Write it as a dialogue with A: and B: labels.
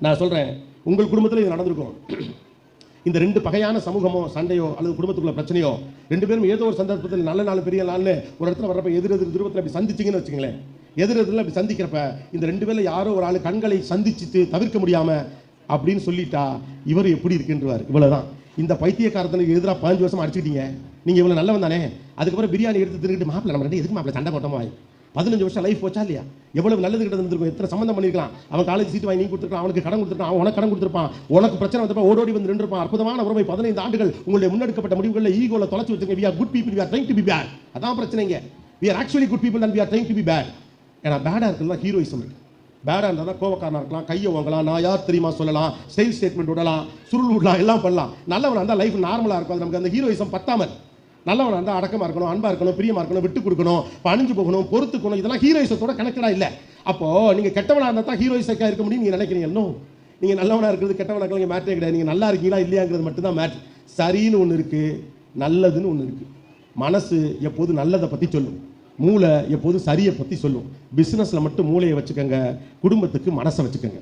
A: நான் சொல்றேன், உங்கள் குடும்பத்தில் இது நடந்திருக்கும். இந்த ரெண்டு பகையான சமூகமோ சண்டையோ அல்லது குடும்பத்துக்குள்ள பிரச்சனையோ ரெண்டு பேரும் ஏதோ ஒரு சந்தர்ப்பத்தில் நல்ல நாள் பெரிய நாள்னு ஒரு இடத்துல வர்றப்ப எதிர் துருவத்தில் அப்படி சந்திச்சிங்கன்னு வச்சுங்களேன். எதிரில் அப்படி சந்திக்கிறப்ப இந்த ரெண்டு பேரில் யாரோ ஒரு ஆள் கண்களை சந்திச்சுட்டு தவிர்க்க முடியாம அப்படின்னு சொல்லிட்டா இவர் எப்படி இருக்குன்றவார். இவ்வளவுதான். இந்த பைத்தியக்காரத்தனுக்கு எதிராக 15 வருஷம் அடிச்சுக்கிட்டீங்க. நீங்க இவ்வளவு நல்லவன் தானே, அதுக்கப்புறம் பிரியாணி எடுத்து தின்னுட்டு மாப்பிள்ள நம்ம ரெண்டு எதுக்கு மாப்பிள்ள சண்டை போட்டோமா 15 வருஷம் லைஃப் போச்சா இல்லையா? எவ்வளவு நல்லது கிட்ட இருந்திருக்கும், எத்தனை சம்பந்தம் பண்ணிருக்கலாம். அவன் காலேஜ் சீட்டு வாங்கி நீ கொடுத்துருக்கான், அவனுக்கு கடன் கொடுத்துருக்கான், அவன் உனக்கு கடன் கொடுத்துருப்பான், உனக்கு பிரச்சனை வந்தப்ப ஓடோடி வந்து நின்றுப்பான். அற்புதமான உறவை 15 ஆண்டுகள் உங்களுடைய முன்னெடுக்கப்பட்ட முடிவுகளில் ஈகோல தொலைச்சு வச்சுங்க. we are good people, we are trying to be bad. அதான் பிரச்சனைங்க. we are actually good people and we are trying to be bad. ஏன்னா பேடா இருக்குல்ல ஹீரோயிசம் இருக்கு. பேடா இருந்தால் கோவக்காரனா இருக்கலாம், கையை வாங்கலாம், நான் யார் தெரியுமா சொல்லலாம், ஸ்டைல் ஸ்டேட்மெண்ட் விடலாம், சுருள் விடலாம், எல்லாம் பண்ணலாம். நல்லவன் இருந்தால் லைஃப் நார்மலாக இருக்கும். அது நமக்கு அந்த ஹீரோயிசம் பத்தாமல். நல்லவன் இருந்தால் அடக்கமாக இருக்கணும், அன்பாக இருக்கணும், பிரியமாக இருக்கணும், விட்டு கொடுக்கணும், பணிஞ்சு போகணும், பொறுத்துக்கணும். இதெல்லாம் ஹீரோயிசத்தோட கனெக்டடாக இல்லை. அப்போ நீங்கள் கெட்டவனாக இருந்தால் தான் ஹீரோயிசக்காக இருக்க முடியும் நீங்கள் நினைக்கிறீங்க. இன்னும் நீங்கள் நல்லவனாக இருக்கிறது கெட்டவனாக நீங்கள் மேட்டே கிடையாது. நீங்கள் நல்லா இருக்கீங்களா இல்லையாங்கிறது மட்டும்தான் மேட்ரு. சரின்னு ஒன்று இருக்குது, நல்லதுன்னு ஒன்று இருக்குது. மனசு எப்போது நல்லதை பற்றி சொல்லும், மூளை எப்போது சரியை பற்றி சொல்லும். பிஸ்னஸில் மட்டும் மூளையை வச்சுக்கோங்க, குடும்பத்துக்கு மனசை வச்சுக்கோங்க.